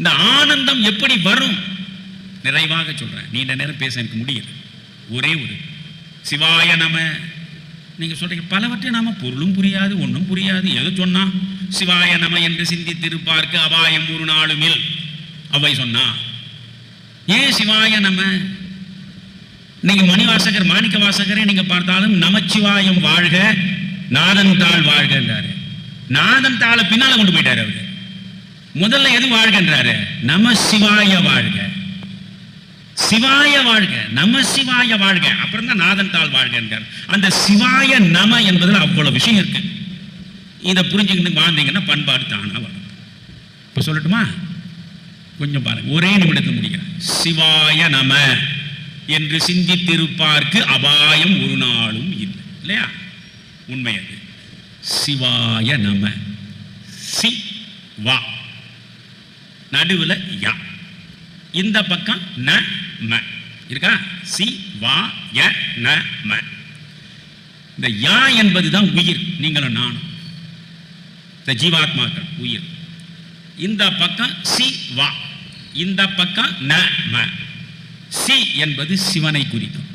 இந்த ஆனந்தம் எப்படி வரும்? நிறைவாக சொல்றேன், நீண்ட நேரம் பேச எனக்கு முடியல. ஒரே ஒரு சிவாய நம. நீங்க சொல்றீங்க பலவற்றை நாம பொருளும் புரியாது, ஒன்றும் புரியாது, எது சொன்னா சிவாய நம என்று சிந்தித்திருப்பார்க்கு அபாயம் ஒரு நாளுமில் அவை சொன்னா. ஏன் சிவாய நம? நீங்க மணிவாசகர் மாணிக்க வாசகரை நீங்க பார்த்தாலும் நமச்சிவாயம் வாழ்க நாதன் தாள் வாழ்க என்றாரு. நாதன் தாளை பின்னால கொண்டு போயிட்டாரு அவரு. முதல்ல எது வாழ்கின்றாரு? நம சிவாய வாழ்க, சிவாய வாழ்க, நம சிவாய வாழ்க, அப்புறம் தான் நாதன் தாள் வாழ்க என்றார். அந்த சிவாய நம என்பதில் அவ்வளவு விஷயம் இருக்கு. இதை புரிஞ்சுக்கிட்டு வாழ்ந்தீங்கன்னா பண்பாடு தானா வரும். இப்ப சொல்லட்டுமா? கொஞ்சம் பாருங்க, ஒரே நிமிடத்தில் முடிக்கிறேன். சிவாய நம என்று சிந்தித்திருப்பார்க்கு அபாயம் ஒரு நாளும் இல்லை. இல்லையா? உண்மை அது. சிவாய நம. சி வா, நடுவில் யா, இந்த பக்கம் ந ம இருக்கா? சி வா ய ந ம. இந்த யா என்பதுதான் உயிர், நீங்களும் நானும், இந்த ஜீவாத்மாக்கள் உயிர். இந்த பக்கம் சி வா, இந்த பக்கம் ந ம. சி என்பது சிவனை குறிக்கும்,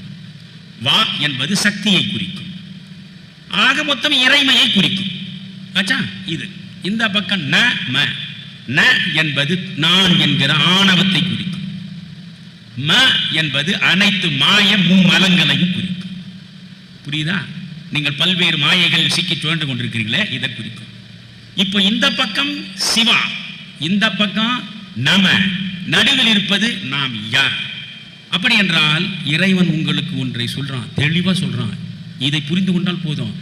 வா என்பது சக்தியை குறிக்கும், ஆக மொத்தம் இறைமையை குறிக்கும். ஆச்சா? இது இந்த பக்கம் ந ம. ந என்பது நான் என்கிற ஆணவத்தை குறிக்கும். ம என்பது அனைத்து மாய மும்மலங்களையும் குறிக்கும். புரியுதா? நீங்கள் பல்வேறு மாயைகள் சிக்கி சுழன்று கொண்டிருக்கிறீங்களே, இதை குறிக்கும். இப்போ இந்த பக்கம் சிவா, இந்த பக்கம் நம, நடுவில் இருப்பது நாம் யார். அப்படி என்றால் இறைவன் உங்களுக்கு ஒன்றை சொல்றான், தெளிவா சொல்றான். இதை புரிந்து கொண்டால் போதும்.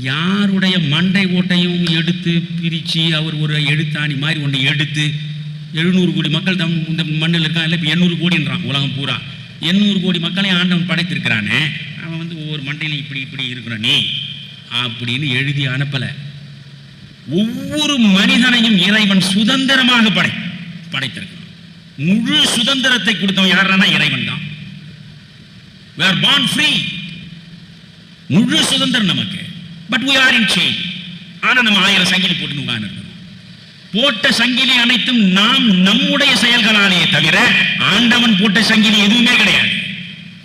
யாருடைய மண்டை ஓட்டையும் எடுத்து பிரித்து அவர் ஒரு எழுத்தாணி மாதிரி ஒன்று எடுத்து 700 கோடி மக்கள் இந்த மண்ணில் இருக்கான். இல்லை, இப்போ 800 கோடின்றான் உலகம் பூரா. 800 கோடி மக்களையும் ஆண்டவன் படைத்திருக்கிறானே, அவன் வந்து ஒவ்வொரு மண்டையிலும் இப்படி இப்படி இருக்கிறான் நீ அப்படின்னு எழுதி அனுப்பலை. ஒவ்வொரு மனிதனையும் இறைவன் சுதந்திரமாக படைத்திருக்கிறான். முழு சுதந்திரத்தை கொடுத்தவன் யாருன்னா இறைவன் தான். We are born free. முழு சுதந்திரம் நமக்கு. But we are in chain. ஆனா நம்ம 1000 சங்கிலி போட்டு உட்கார்ந்து போட்ட சங்கிலி அனைத்தும் நாம் நம்முடைய செயல்களாலே தவிர ஆண்டவன் போட்ட சங்கிலி எதுவுமே கிடையாது.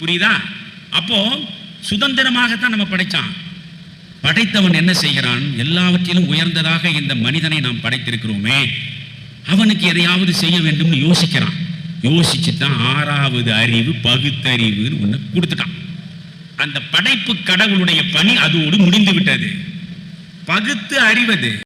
புரியுதா? அப்போ சுதந்திரமாகத்தான் நம்ம படைச்சான். படைத்தவன் என்ன செய்கிறான்? எல்லாவற்றிலும் உயர்ந்ததாக இந்த மனிதனை நாம் படைத்திருக்கிறோமே, அவனுக்கு எதையாவது செய்ய வேண்டும்னு யோசிக்கிறான். யோசிச்சுதான் 6வது அறிவு, பகுத்தறிவுன்னு ஒண்ணு கொடுத்துட்டான். அந்த படைப்பு கடவுளுடைய பணி அதோடு முடிந்து விட்டது. பகுத்து அறிவது